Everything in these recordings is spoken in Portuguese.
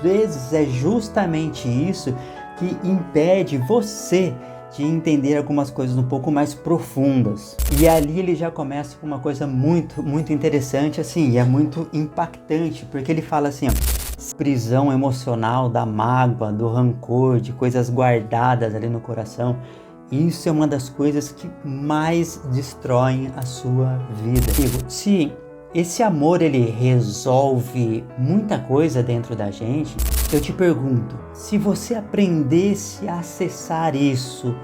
vezes é justamente isso que impede você de entender algumas coisas um pouco mais profundas. E ali ele já começa com uma coisa muito interessante, assim, e é muito impactante, porque ele fala assim, ó, prisão emocional da mágoa, do rancor, de coisas guardadas ali no coração. Isso é uma das coisas que mais destroem a sua vida. Se esse amor ele resolve muita coisa dentro da gente, eu te pergunto, se você aprendesse a acessar isso,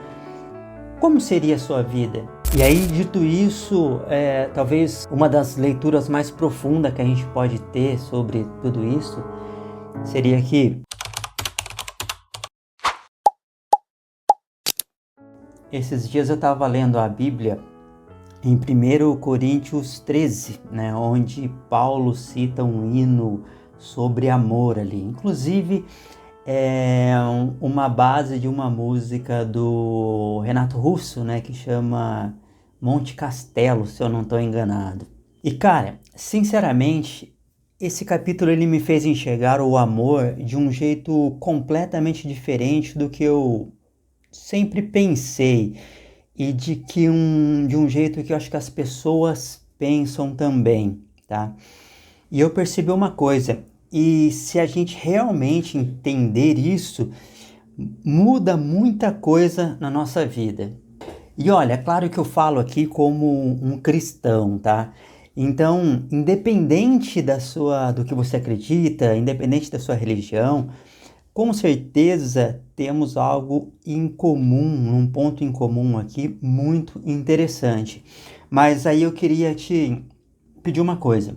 como seria a sua vida? E aí, dito isso, talvez uma das leituras mais profundas que a gente pode ter sobre tudo isso seria que esses dias eu estava lendo a Bíblia em 1 Coríntios 13, né, onde Paulo cita um hino sobre amor ali. Inclusive, é uma base de uma música do Renato Russo, né, que chama Monte Castelo, se eu não estou enganado. E cara, sinceramente, esse capítulo ele me fez enxergar o amor de um jeito completamente diferente do que eu sempre pensei e de um jeito que eu acho que as pessoas pensam também, tá? E eu percebi uma coisa, e se a gente realmente entender isso, muda muita coisa na nossa vida. E olha, é claro que eu falo aqui como um cristão, tá? Então, independente do que você acredita, independente da sua religião, com certeza temos algo em comum, um ponto em comum aqui muito interessante. Mas aí eu queria te pedir uma coisa.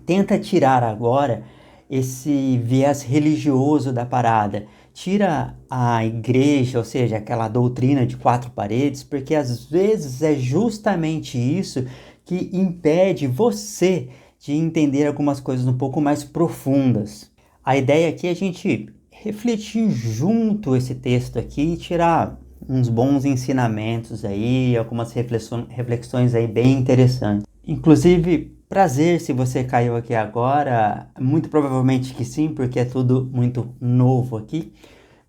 Tenta tirar agora esse viés religioso da parada. Tira a igreja, ou seja, aquela doutrina de quatro paredes, porque às vezes é justamente isso que impede você de entender algumas coisas um pouco mais profundas. A ideia aqui é a gente refletir junto esse texto aqui e tirar uns bons ensinamentos aí, algumas reflexões aí bem interessantes. Inclusive, prazer se você caiu aqui agora, muito provavelmente que sim, porque é tudo muito novo aqui.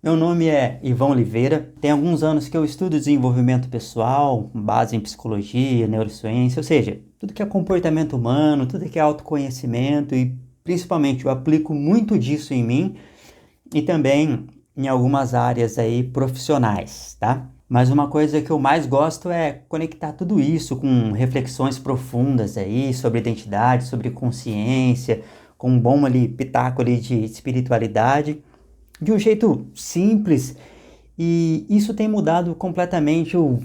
Meu nome é Ivan Oliveira, tem alguns anos que eu estudo desenvolvimento pessoal, base em psicologia, neurociência, ou seja, tudo que é comportamento humano, tudo que é autoconhecimento e principalmente eu aplico muito disso em mim e também em algumas áreas aí profissionais, tá? Mas uma coisa que eu mais gosto é conectar tudo isso com reflexões profundas aí sobre identidade, sobre consciência, com um bom ali pitaco ali de espiritualidade, de um jeito simples, e isso tem mudado completamente o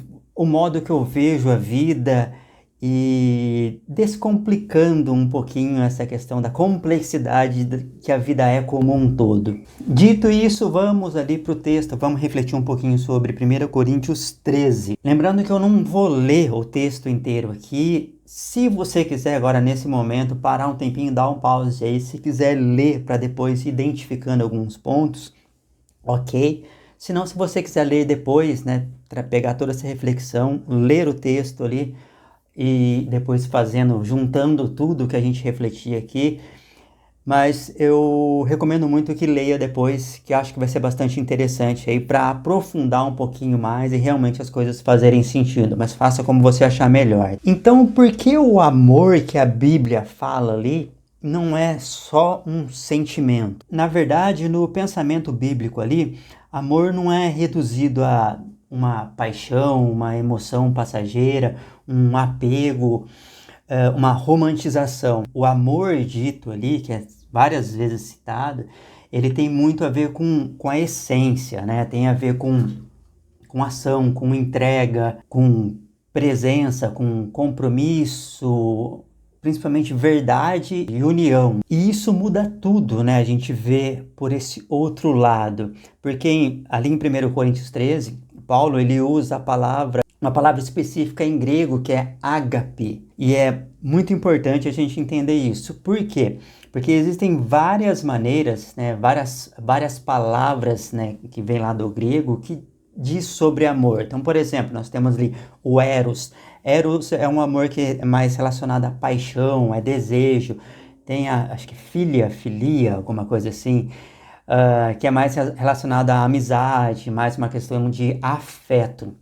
modo que eu vejo a vida e descomplicando um pouquinho essa questão da complexidade que a vida é como um todo. Dito isso, vamos ali para o texto, vamos refletir um pouquinho sobre 1 Coríntios 13. Lembrando que eu não vou ler o texto inteiro aqui. Se você quiser agora nesse momento parar um tempinho, dar um pause aí, se quiser ler para depois ir identificando alguns pontos, ok? Se não, se você quiser ler depois, né, para pegar toda essa reflexão, ler o texto ali e depois juntando tudo que a gente refletia aqui, mas eu recomendo muito que leia depois, que acho que vai ser bastante interessante aí para aprofundar um pouquinho mais e realmente as coisas fazerem sentido, mas faça como você achar melhor. Então, por que o amor que a Bíblia fala ali não é só um sentimento? Na verdade, no pensamento bíblico ali, amor não é reduzido a uma paixão, uma emoção passageira, um apego, uma romantização. O amor dito ali, que é várias vezes citado, ele tem muito a ver com a essência, né? Tem a ver com ação, com entrega, com presença, com compromisso, principalmente verdade e união. E isso muda tudo, né? A gente vê por esse outro lado. Porque ali em 1 Coríntios 13, Paulo ele usa uma palavra específica em grego que é ágape. E é muito importante a gente entender isso. Por quê? Porque existem várias maneiras, né, várias palavras, né, que vêm lá do grego que diz sobre amor. Então, por exemplo, nós temos ali o eros. Eros é um amor que é mais relacionado à paixão, é desejo. tem acho que filia, alguma coisa assim, que é mais relacionada à amizade, mais uma questão de afeto.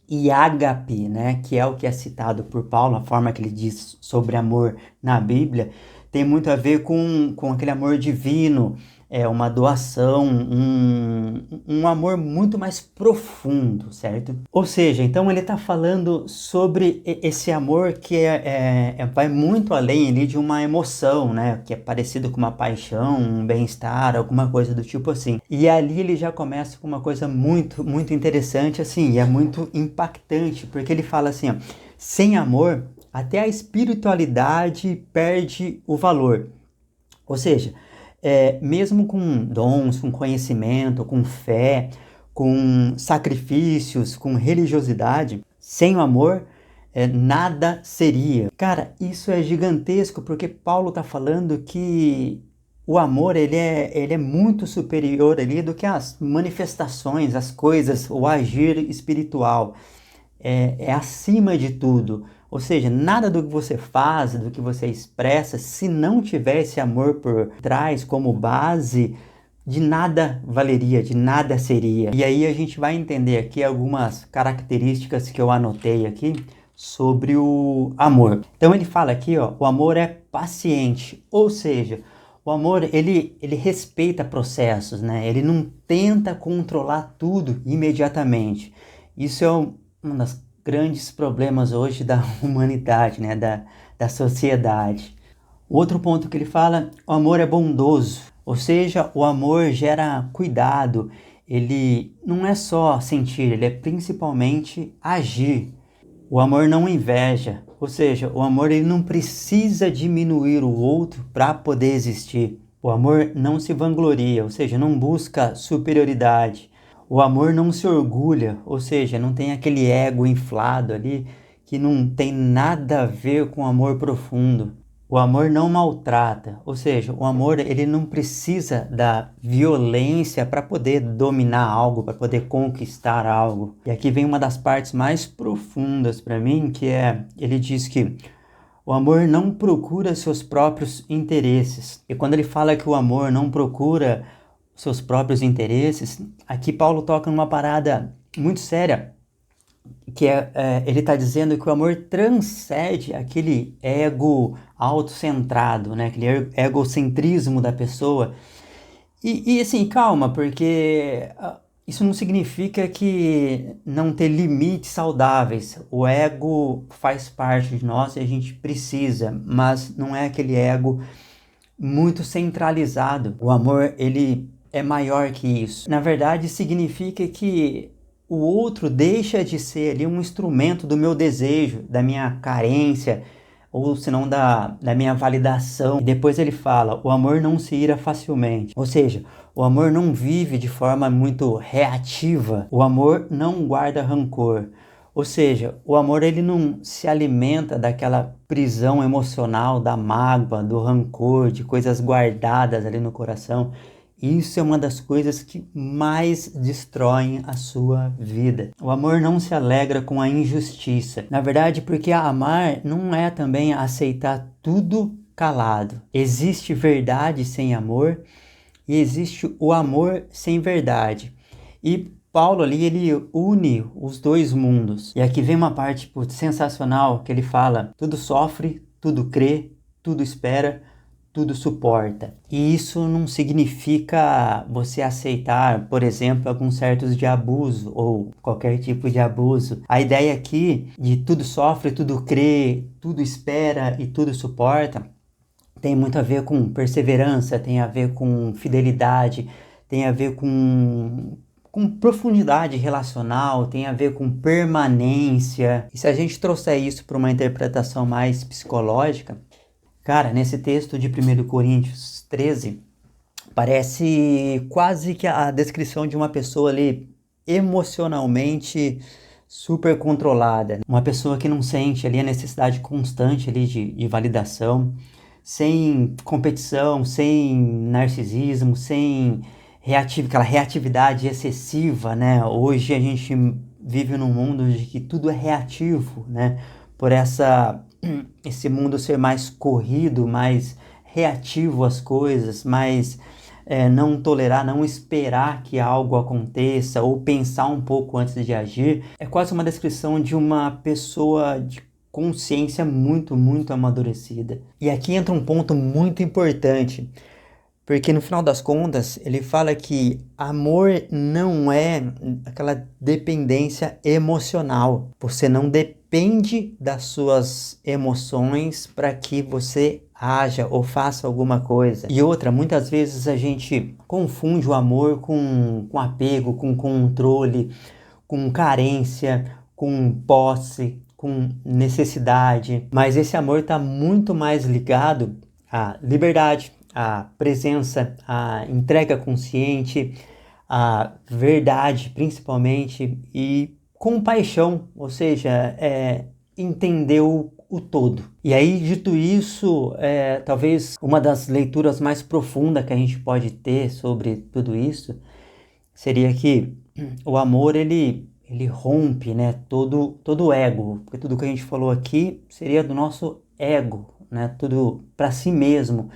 E ágape, né, que é o que é citado por Paulo, a forma que ele diz sobre amor na Bíblia, tem muito a ver com aquele amor divino, uma doação, um amor muito mais profundo, certo? Ou seja, então ele está falando sobre esse amor que vai muito além ali de uma emoção, né? Que é parecido com uma paixão, um bem-estar, alguma coisa do tipo assim. E ali ele já começa com uma coisa muito, muito interessante, assim, e é muito impactante, porque ele fala assim, ó, sem amor, até a espiritualidade perde o valor. Ou seja, mesmo com dons, com conhecimento, com fé, com sacrifícios, com religiosidade, sem o amor, nada seria. Cara, isso é gigantesco, porque Paulo está falando que o amor ele é muito superior ali do que as manifestações, as coisas, o agir espiritual. É acima de tudo. Ou seja, nada do que você faz, do que você expressa, se não tiver esse amor por trás como base, de nada valeria, de nada seria. E aí a gente vai entender aqui algumas características que eu anotei aqui sobre o amor. Então ele fala aqui, ó, o amor é paciente, ou seja, o amor ele respeita processos, né? Ele não tenta controlar tudo imediatamente. Isso é um dos grandes problemas hoje da humanidade, né? Da sociedade. Outro ponto que ele fala, o amor é bondoso, ou seja, o amor gera cuidado, ele não é só sentir, ele é principalmente agir. O amor não inveja, ou seja, o amor ele não precisa diminuir o outro para poder existir. O amor não se vangloria, ou seja, não busca superioridade. O amor não se orgulha, ou seja, não tem aquele ego inflado ali que não tem nada a ver com amor profundo. O amor não maltrata, ou seja, o amor ele não precisa da violência para poder dominar algo, para poder conquistar algo. E aqui vem uma das partes mais profundas para mim, que ele diz que o amor não procura seus próprios interesses. E quando ele fala que o amor não procura seus próprios interesses, aqui Paulo toca numa parada muito séria, que ele está dizendo que o amor transcende aquele ego autocentrado, né? Aquele egocentrismo da pessoa. E assim, calma, porque isso não significa que não ter limites saudáveis. O ego faz parte de nós e a gente precisa, mas não é aquele ego muito centralizado. O amor, ele é maior que isso. Na verdade, significa que o outro deixa de ser ali um instrumento do meu desejo, da minha carência, ou senão da minha validação. E depois ele fala, o amor não se ira facilmente. Ou seja, o amor não vive de forma muito reativa. O amor não guarda rancor. Ou seja, o amor ele não se alimenta daquela prisão emocional, da mágoa, do rancor, de coisas guardadas ali no coração. Isso é uma das coisas que mais destroem a sua vida. O amor não se alegra com a injustiça. Na verdade, porque amar não é também aceitar tudo calado. Existe verdade sem amor e existe o amor sem verdade. E Paulo ali, ele une os dois mundos. E aqui vem uma parte sensacional que ele fala, tudo sofre, tudo crê, tudo espera, tudo suporta. E isso não significa você aceitar, por exemplo, alguns certos de abuso ou qualquer tipo de abuso. A ideia aqui de tudo sofre, tudo crê, tudo espera e tudo suporta tem muito a ver com perseverança, tem a ver com fidelidade, tem a ver com profundidade relacional, tem a ver com permanência. E se a gente trouxer isso para uma interpretação mais psicológica, cara, nesse texto de 1 Coríntios 13, parece quase que a descrição de uma pessoa ali emocionalmente super controlada. Uma pessoa que não sente ali a necessidade constante ali de validação, sem competição, sem narcisismo, sem aquela reatividade excessiva, né? Hoje a gente vive num mundo de que tudo é reativo, né? Por esse mundo ser mais corrido, mais reativo às coisas, mais não tolerar, não esperar que algo aconteça ou pensar um pouco antes de agir, é quase uma descrição de uma pessoa de consciência muito, muito amadurecida. E aqui entra um ponto muito importante, porque no final das contas ele fala que amor não é aquela dependência emocional. Você não depende das suas emoções para que você haja ou faça alguma coisa. E outra, muitas vezes a gente confunde o amor com apego, com controle, com carência, com posse, com necessidade. Mas esse amor está muito mais ligado à liberdade, à presença, à entrega consciente, à verdade principalmente e compaixão, ou seja, entender o todo. E aí, dito isso, talvez uma das leituras mais profundas que a gente pode ter sobre tudo isso seria que o amor ele rompe, né, todo o ego, porque tudo que a gente falou aqui seria do nosso ego, né, tudo para si mesmo.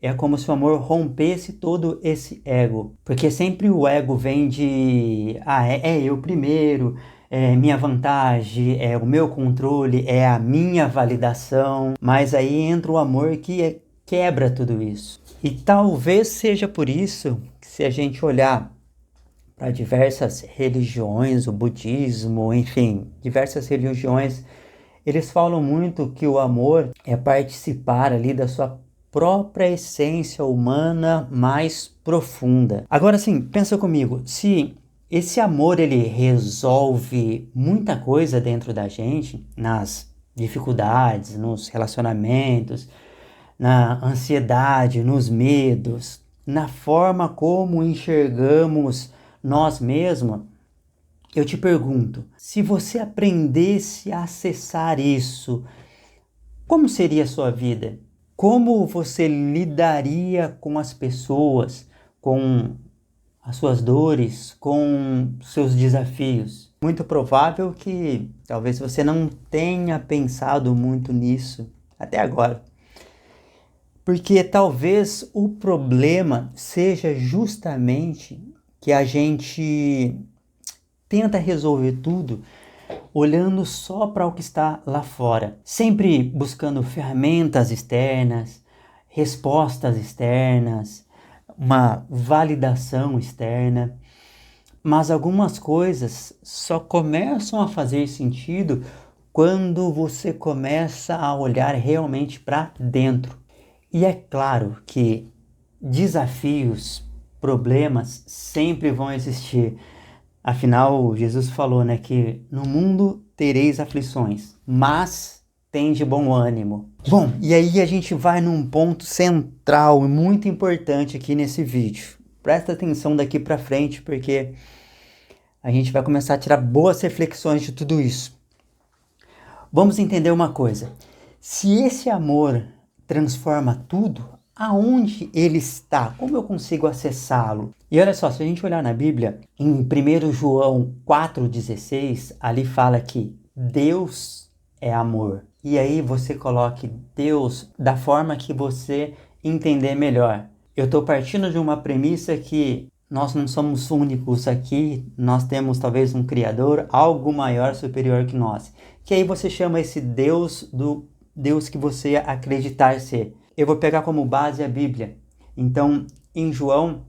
É como se o amor rompesse todo esse ego, porque sempre o ego vem de eu primeiro, é minha vantagem, é o meu controle, é a minha validação, mas aí entra o amor que quebra tudo isso. E talvez seja por isso que, se a gente olhar para diversas religiões, o budismo, enfim, diversas religiões, eles falam muito que o amor é participar ali da sua própria essência humana mais profunda. Agora sim, pensa comigo, se esse amor ele resolve muita coisa dentro da gente, nas dificuldades, nos relacionamentos, na ansiedade, nos medos, na forma como enxergamos nós mesmos, eu te pergunto, se você aprendesse a acessar isso, como seria a sua vida? Como você lidaria com as pessoas, com as suas dores, com seus desafios? Muito provável que talvez você não tenha pensado muito nisso até agora. Porque talvez o problema seja justamente que a gente tenta resolver tudo olhando só para o que está lá fora, sempre buscando ferramentas externas, respostas externas, uma validação externa, mas algumas coisas só começam a fazer sentido quando você começa a olhar realmente para dentro. E é claro que desafios, problemas sempre vão existir. Afinal, Jesus falou, né, que no mundo tereis aflições, mas tende bom ânimo. Bom, e aí a gente vai num ponto central e muito importante aqui nesse vídeo. Presta atenção daqui para frente, porque a gente vai começar a tirar boas reflexões de tudo isso. Vamos entender uma coisa. Se esse amor transforma tudo, aonde ele está? Como eu consigo acessá-lo? E olha só, se a gente olhar na Bíblia, em 1 João 4,16, ali fala que Deus é amor. E aí você coloque Deus da forma que você entender melhor. Eu estou partindo de uma premissa que nós não somos únicos aqui, nós temos talvez um Criador, algo maior, superior que nós. Que aí você chama esse Deus do Deus que você acreditar ser. Eu vou pegar como base a Bíblia. Então, em 1 João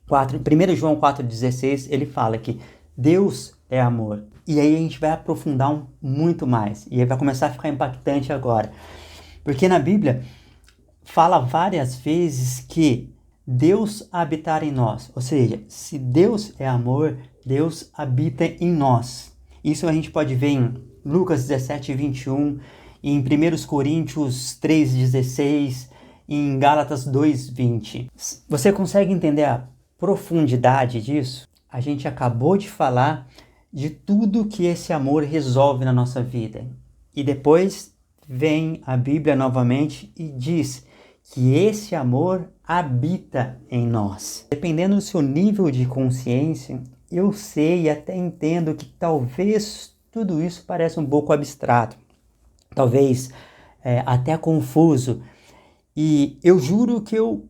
4,16, ele fala que Deus é amor. E aí a gente vai aprofundar muito mais. E aí vai começar a ficar impactante agora. Porque na Bíblia fala várias vezes que Deus habitar em nós. Ou seja, se Deus é amor, Deus habita em nós. Isso a gente pode ver em Lucas 17:21, em 1 Coríntios 3:16, em Gálatas 2:20. Você consegue entender a profundidade disso? A gente acabou de falar de tudo que esse amor resolve na nossa vida. E depois vem a Bíblia novamente e diz que esse amor habita em nós. Dependendo do seu nível de consciência, eu sei e até entendo que talvez tudo isso pareça um pouco abstrato. Talvez até confuso. E eu juro que eu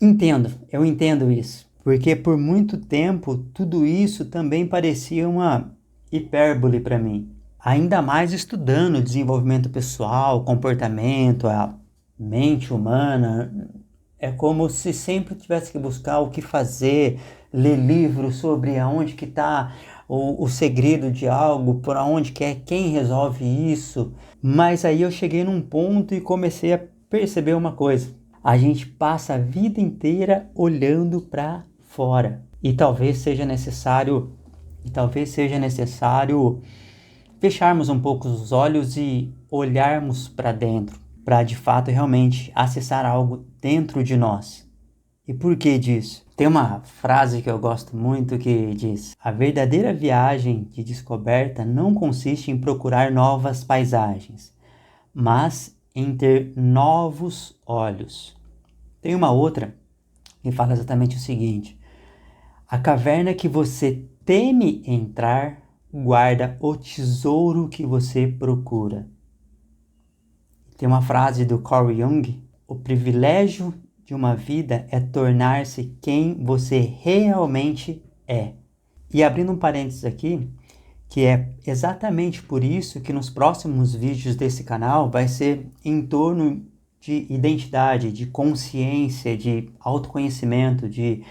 entendo isso. Porque por muito tempo tudo isso também parecia uma hipérbole para mim. Ainda mais estudando desenvolvimento pessoal, comportamento, a mente humana. É como se sempre tivesse que buscar o que fazer, ler livros sobre aonde que está o segredo de algo, por onde que é, quem resolve isso. Mas aí eu cheguei num ponto e comecei a perceber uma coisa. A gente passa a vida inteira olhando para fora. E talvez seja necessário fecharmos um pouco os olhos e olharmos para dentro, para de fato realmente acessar algo dentro de nós. E por que disso? Tem uma frase que eu gosto muito que diz: a verdadeira viagem de descoberta não consiste em procurar novas paisagens, mas em ter novos olhos. Tem uma outra que fala exatamente o seguinte: a caverna que você teme entrar guarda o tesouro que você procura. Tem uma frase do Carl Jung: o privilégio de uma vida é tornar-se quem você realmente é. E abrindo um parênteses aqui, que é exatamente por isso que nos próximos vídeos desse canal vai ser em torno de identidade, de consciência, de autoconhecimento, de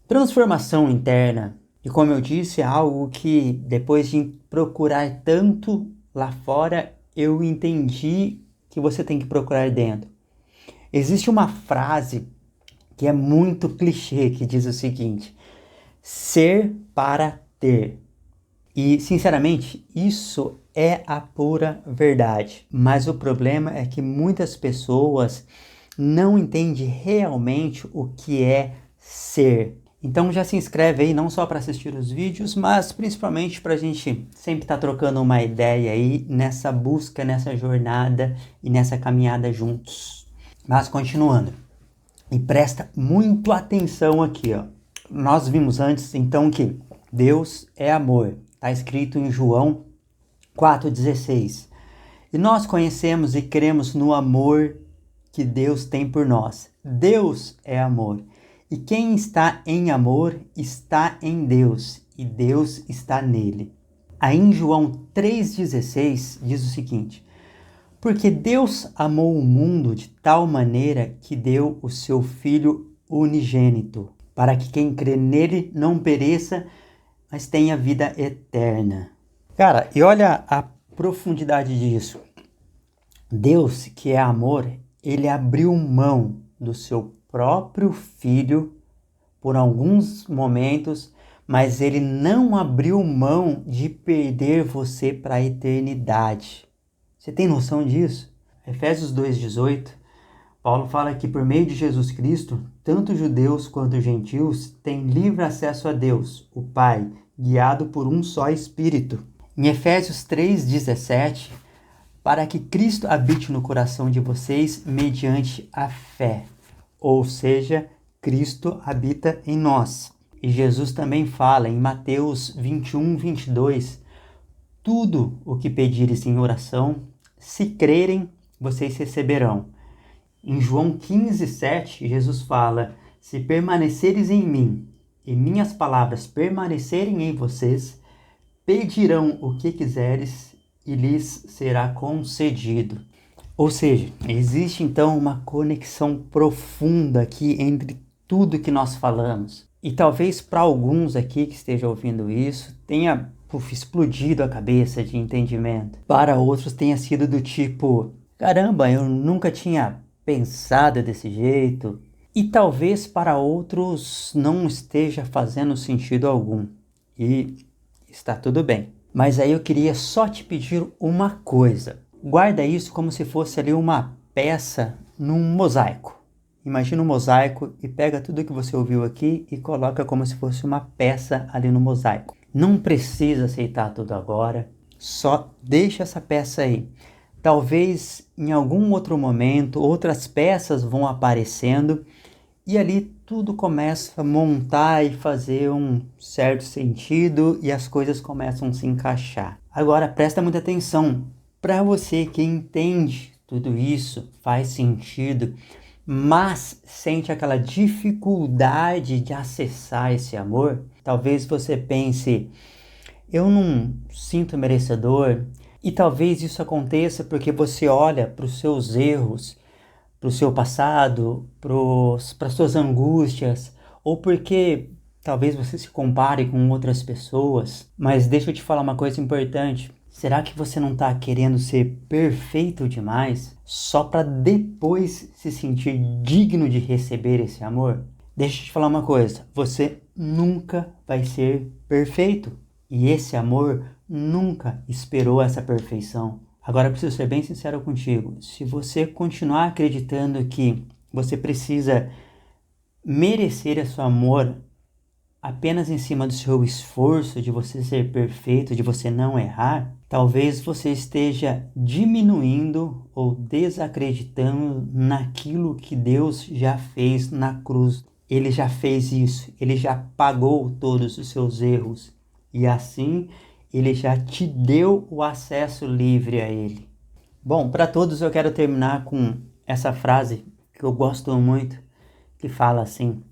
transformação interna. E como eu disse, é algo que depois de procurar tanto lá fora, eu entendi que você tem que procurar dentro. Existe uma frase que é muito clichê, que diz o seguinte: ser para ter. E, sinceramente, isso é a pura verdade. Mas o problema é que muitas pessoas não entendem realmente o que é ser. Então já se inscreve aí, não só para assistir os vídeos, mas principalmente para a gente sempre estar trocando uma ideia aí nessa busca, nessa jornada e nessa caminhada juntos. Mas continuando, e presta muito atenção aqui, ó. Nós vimos antes então que Deus é amor, está escrito em João 4,16. E nós conhecemos e cremos no amor que Deus tem por nós. Deus é amor. E quem está em amor está em Deus, e Deus está nele. Aí em João 3,16 diz o seguinte: porque Deus amou o mundo de tal maneira que deu o seu Filho unigênito, para que quem crê nele não pereça, mas tenha vida eterna. Cara, e olha a profundidade disso. Deus, que é amor, ele abriu mão do seu próprio filho por alguns momentos, mas ele não abriu mão de perder você para a eternidade. Você tem noção disso? Efésios 2,18, Paulo fala que por meio de Jesus Cristo, tanto judeus quanto gentios têm livre acesso a Deus, o Pai, guiado por um só Espírito. Em Efésios 3,17, para que Cristo habite no coração de vocês mediante a fé. Ou seja, Cristo habita em nós. E Jesus também fala em Mateus 21:22, tudo o que pedires em oração, se crerem, vocês receberão. Em João 15:7, Jesus fala, se permaneceres em mim e minhas palavras permanecerem em vocês, pedirão o que quiseres e lhes será concedido. Ou seja, existe então uma conexão profunda aqui entre tudo que nós falamos. E talvez para alguns aqui que estejam ouvindo isso, tenha explodido a cabeça de entendimento. Para outros tenha sido do tipo, caramba, eu nunca tinha pensado desse jeito. E talvez para outros não esteja fazendo sentido algum. E está tudo bem. Mas aí eu queria só te pedir uma coisa. Guarda isso como se fosse ali uma peça num mosaico. Imagina um mosaico e pega tudo que você ouviu aqui e coloca como se fosse uma peça ali no mosaico. Não precisa aceitar tudo agora, só deixa essa peça aí. Talvez em algum outro momento outras peças vão aparecendo e ali tudo começa a montar e fazer um certo sentido e as coisas começam a se encaixar. Agora presta muita atenção. Para você que entende tudo isso faz sentido, mas sente aquela dificuldade de acessar esse amor, talvez você pense, eu não sinto merecedor, e talvez isso aconteça porque você olha para os seus erros, para o seu passado, para as suas angústias, ou porque talvez você se compare com outras pessoas. Mas deixa eu te falar uma coisa importante. Será que você não está querendo ser perfeito demais só para depois se sentir digno de receber esse amor? Deixa eu te falar uma coisa. Você nunca vai ser perfeito. E esse amor nunca esperou essa perfeição. Agora eu preciso ser bem sincero contigo. Se você continuar acreditando que você precisa merecer esse amor apenas em cima do seu esforço de você ser perfeito, de você não errar, talvez você esteja diminuindo ou desacreditando naquilo que Deus já fez na cruz. Ele já fez isso, ele já pagou todos os seus erros e assim ele já te deu o acesso livre a ele. Bom, para todos eu quero terminar com essa frase que eu gosto muito, que fala assim: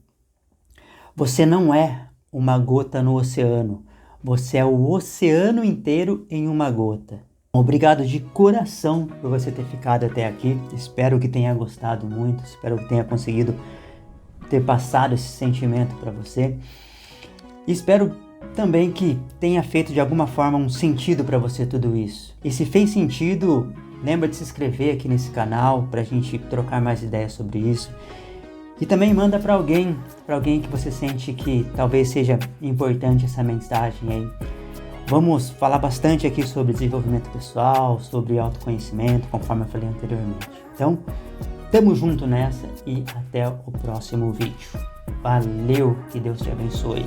você não é uma gota no oceano, você é o oceano inteiro em uma gota. Obrigado de coração por você ter ficado até aqui, espero que tenha gostado muito, espero que tenha conseguido ter passado esse sentimento para você. Espero também que tenha feito de alguma forma um sentido para você tudo isso. E se fez sentido, lembra de se inscrever aqui nesse canal para a gente trocar mais ideias sobre isso. E também manda para alguém que você sente que talvez seja importante essa mensagem aí. Vamos falar bastante aqui sobre desenvolvimento pessoal, sobre autoconhecimento, conforme eu falei anteriormente. Então, tamo junto nessa e até o próximo vídeo. Valeu, que Deus te abençoe.